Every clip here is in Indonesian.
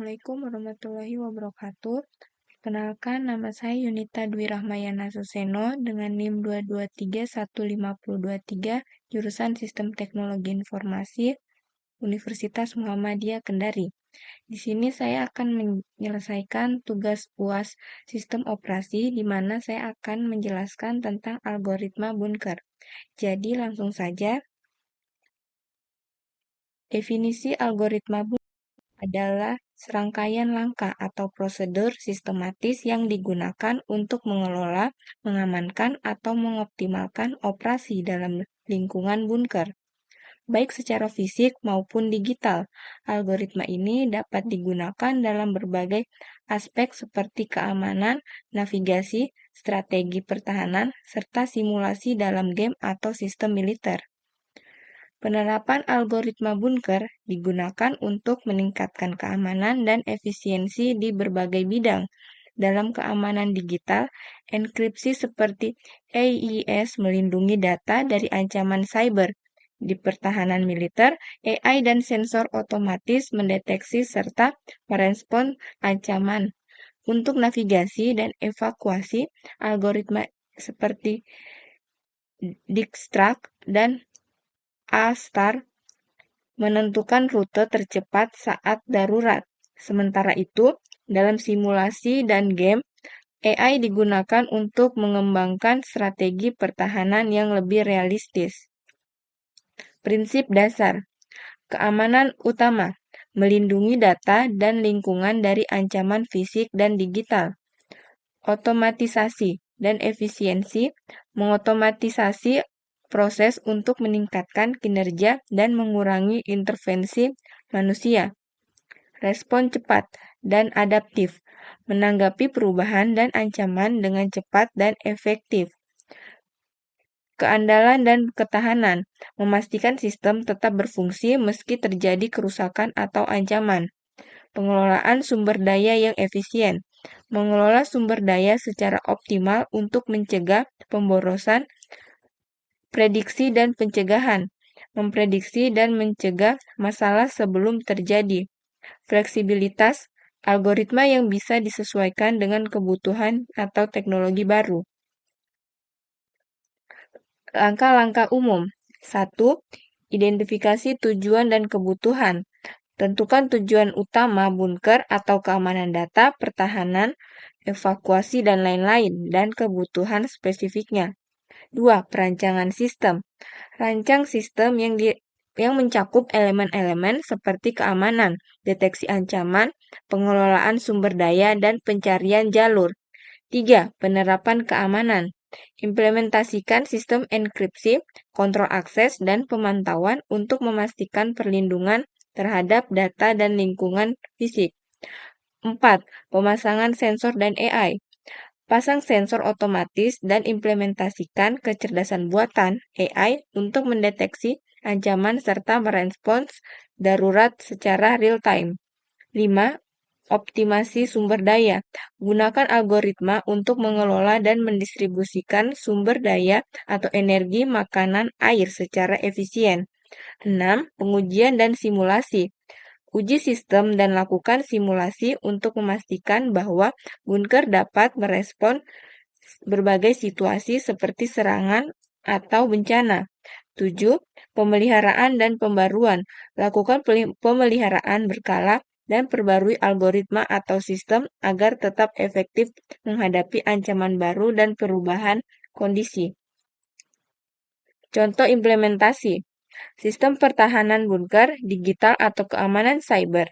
Assalamualaikum warahmatullahi wabarakatuh. Perkenalkan, nama saya Yunita Dwi Rahmayana Suseno dengan NIM 2231523, jurusan Sistem Teknologi Informasi, Universitas Muhammadiyah Kendari. Di sini saya akan menyelesaikan tugas UAS Sistem Operasi, di mana saya akan menjelaskan tentang algoritma Bunker. Jadi langsung saja. Definisi algoritma Bunker adalah serangkaian langkah atau prosedur sistematis yang digunakan untuk mengelola, mengamankan, atau mengoptimalkan operasi dalam lingkungan bunker, baik secara fisik maupun digital. Algoritma ini dapat digunakan dalam berbagai aspek seperti keamanan, navigasi, strategi pertahanan, serta simulasi dalam game atau sistem militer. Penerapan algoritma bunker digunakan untuk meningkatkan keamanan dan efisiensi di berbagai bidang. Dalam keamanan digital, enkripsi seperti AES melindungi data dari ancaman cyber. Di pertahanan militer, AI dan sensor otomatis mendeteksi serta merespons ancaman. Untuk navigasi dan evakuasi, algoritma seperti Dijkstrax dan A-Star menentukan rute tercepat saat darurat. Sementara itu, dalam simulasi dan game, AI digunakan untuk mengembangkan strategi pertahanan yang lebih realistis. Prinsip dasar keamanan utama, melindungi data dan lingkungan dari ancaman fisik dan digital. Otomatisasi dan efisiensi, mengotomatisasi proses untuk meningkatkan kinerja dan mengurangi intervensi manusia. Respon cepat dan adaptif, menanggapi perubahan dan ancaman dengan cepat dan efektif. Keandalan dan ketahanan, memastikan sistem tetap berfungsi meski terjadi kerusakan atau ancaman. Pengelolaan sumber daya yang efisien, mengelola sumber daya secara optimal untuk mencegah pemborosan, prediksi dan pencegahan, memprediksi dan mencegah masalah sebelum terjadi. Fleksibilitas, algoritma yang bisa disesuaikan dengan kebutuhan atau teknologi baru. Langkah-langkah umum. 1. Identifikasi tujuan dan kebutuhan. Tentukan tujuan utama bunker atau keamanan data, pertahanan, evakuasi, dan lain-lain, dan kebutuhan spesifiknya. 2. Perancangan sistem. Rancang sistem yang mencakup elemen-elemen seperti keamanan, deteksi ancaman, pengelolaan sumber daya, dan pencarian jalur. 3. Penerapan keamanan. Implementasikan sistem enkripsi, kontrol akses, dan pemantauan untuk memastikan perlindungan terhadap data dan lingkungan fisik. 4. Pemasangan sensor dan AI. Pasang sensor otomatis dan implementasikan kecerdasan buatan AI untuk mendeteksi ancaman serta merespons darurat secara real-time. 5. Optimasi sumber daya. Gunakan algoritma untuk mengelola dan mendistribusikan sumber daya atau energi, makanan, air secara efisien. 6. Pengujian dan simulasi. Uji sistem dan lakukan simulasi untuk memastikan bahwa bunker dapat merespon berbagai situasi seperti serangan atau bencana. 7. Pemeliharaan dan pembaruan. Lakukan pemeliharaan berkala dan perbarui algoritma atau sistem agar tetap efektif menghadapi ancaman baru dan perubahan kondisi. Contoh implementasi. Sistem pertahanan bunker, digital atau keamanan cyber.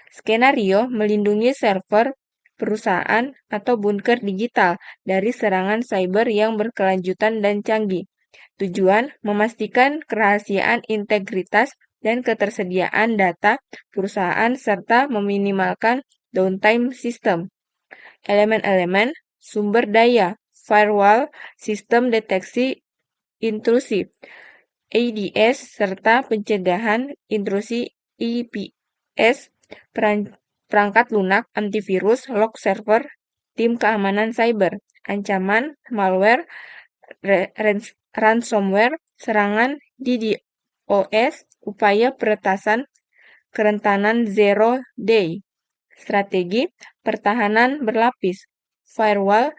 Skenario melindungi server, perusahaan, atau bunker digital dari serangan cyber yang berkelanjutan dan canggih. Tujuan memastikan kerahasiaan, integritas, dan ketersediaan data perusahaan serta meminimalkan downtime sistem. Elemen-elemen sumber daya, firewall, sistem deteksi intrusi, ADS, serta pencegahan intrusi IPS, perangkat lunak, antivirus, log server, tim keamanan cyber, ancaman, malware, ransomware, serangan DDoS, upaya peretasan kerentanan zero day. Strategi pertahanan berlapis. Firewall,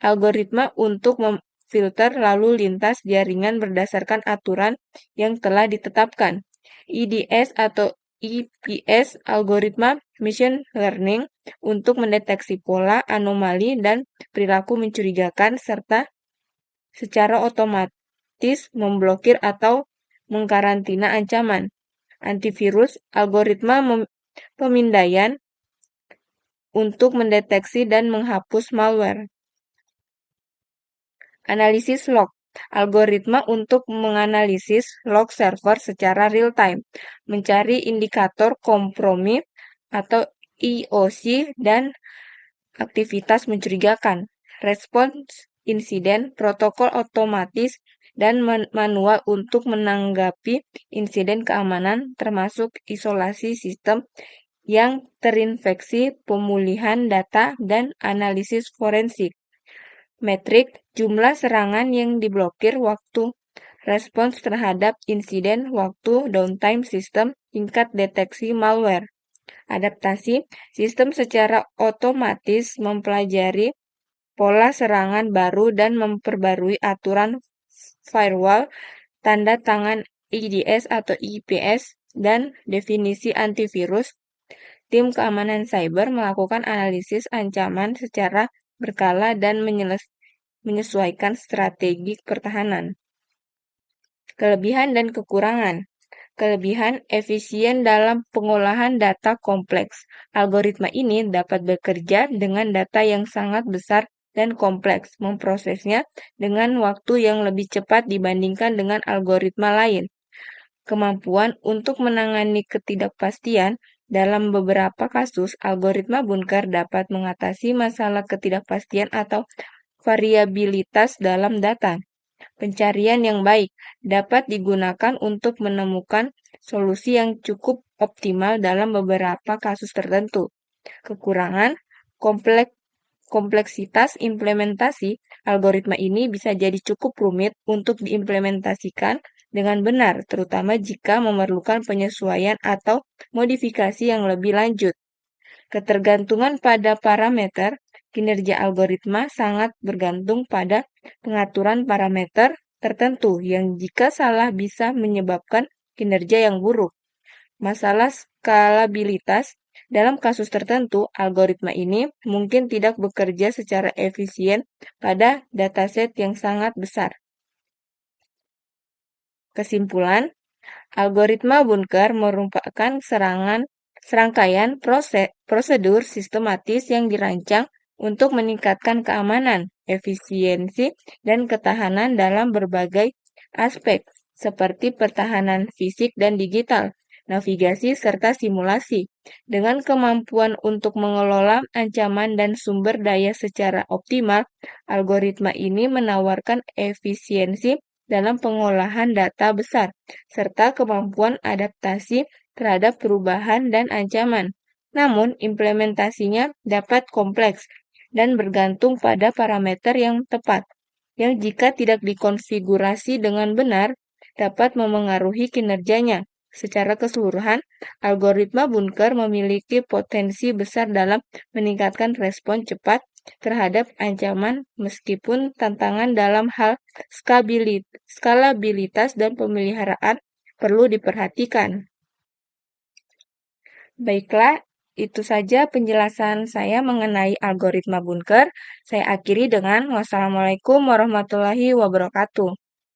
algoritma untuk memfilter lalu lintas jaringan berdasarkan aturan yang telah ditetapkan. IDS atau EPS, algoritma machine learning untuk mendeteksi pola, anomali, dan perilaku mencurigakan serta secara otomatis memblokir atau mengkarantina ancaman. Antivirus, algoritma pemindaian untuk mendeteksi dan menghapus malware. Analisis log, algoritma untuk menganalisis log server secara real-time, mencari indikator kompromi atau IOC dan aktivitas mencurigakan. Respons insiden, protokol otomatis dan manual untuk menanggapi insiden keamanan termasuk isolasi sistem yang terinfeksi, pemulihan data, dan analisis forensik. Metrik, jumlah serangan yang diblokir, waktu respons terhadap insiden, waktu downtime sistem, tingkat deteksi malware. Adaptasi, sistem secara otomatis mempelajari pola serangan baru dan memperbarui aturan firewall, tanda tangan IDS atau IPS, dan definisi antivirus. Tim keamanan cyber melakukan analisis ancaman secara berkala dan menyesuaikan strategi pertahanan. Kelebihan dan kekurangan. Kelebihan efisien dalam pengolahan data kompleks. Algoritma ini dapat bekerja dengan data yang sangat besar dan kompleks, memprosesnya dengan waktu yang lebih cepat dibandingkan dengan algoritma lain. Kemampuan untuk menangani ketidakpastian. Dalam beberapa kasus, algoritma bunker dapat mengatasi masalah ketidakpastian atau variabilitas dalam data. Pencarian yang baik dapat digunakan untuk menemukan solusi yang cukup optimal dalam beberapa kasus tertentu. Kekurangan, kompleksitas implementasi algoritma ini bisa jadi cukup rumit untuk diimplementasikan dengan benar, terutama jika memerlukan penyesuaian atau modifikasi yang lebih lanjut. Ketergantungan pada parameter, kinerja algoritma sangat bergantung pada pengaturan parameter tertentu yang jika salah bisa menyebabkan kinerja yang buruk. Masalah skalabilitas, dalam kasus tertentu, algoritma ini mungkin tidak bekerja secara efisien pada dataset yang sangat besar. Kesimpulan, algoritma bunker merupakan serangkaian prosedur sistematis yang dirancang untuk meningkatkan keamanan, efisiensi, dan ketahanan dalam berbagai aspek, seperti pertahanan fisik dan digital, navigasi, serta simulasi. Dengan kemampuan untuk mengelola ancaman dan sumber daya secara optimal, algoritma ini menawarkan efisiensi dalam pengolahan data besar, serta kemampuan adaptasi terhadap perubahan dan ancaman. Namun, implementasinya dapat kompleks dan bergantung pada parameter yang tepat, yang jika tidak dikonfigurasi dengan benar, dapat memengaruhi kinerjanya. Secara keseluruhan, algoritma bunker memiliki potensi besar dalam meningkatkan respon cepat terhadap ancaman meskipun tantangan dalam hal skalabilitas dan pemeliharaan perlu diperhatikan. Baiklah, itu saja penjelasan saya mengenai algoritma bunker. Saya akhiri dengan wassalamualaikum warahmatullahi wabarakatuh.